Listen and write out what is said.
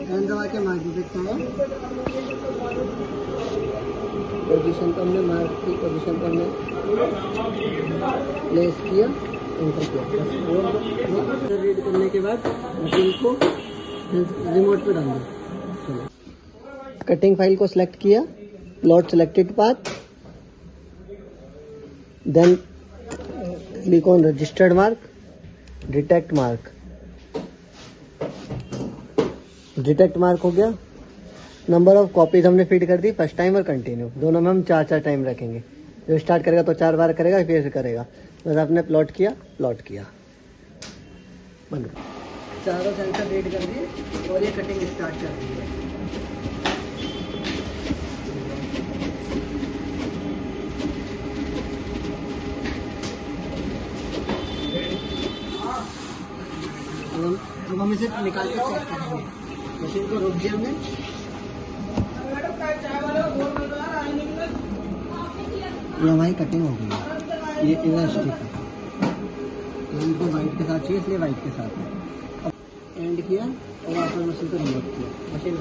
And दबा के mark दे सकते हैं। पोजीशन को हमने मार्क की पोजीशन को हमने प्लेस किया, एंटर किया। रीड करने के बाद मशीन को रिमोट पे डाल दो। कटिंग फाइल को सिलेक्ट किया, plot selected path, then click on registered mark, detect mark. Detect mark हो गया। नंबर ऑफ कॉपीज हमने फीड कर दी, फर्स्ट टाइम और कंटिन्यू दोनों में हम 4 टाइम रखेंगे। जो स्टार्ट करेगा तो 4 बार करेगा, फिर करेगा। बस आपने प्लॉट किया बंद। चारों सेंसर रीड कर दिए और ये कटिंग स्टार्ट कर दी है। अब हम इसे निकाल के चेक करेंगे। मशीन को रोक दिया हमने। ये हमारी कटिंग हो गई है। ये इलास्टिक है, हमको वाइट के साथ चाहिए इसलिए वाइट के साथ है। अब एंड किया और आपने मशीन को रिमूव किया, मशीन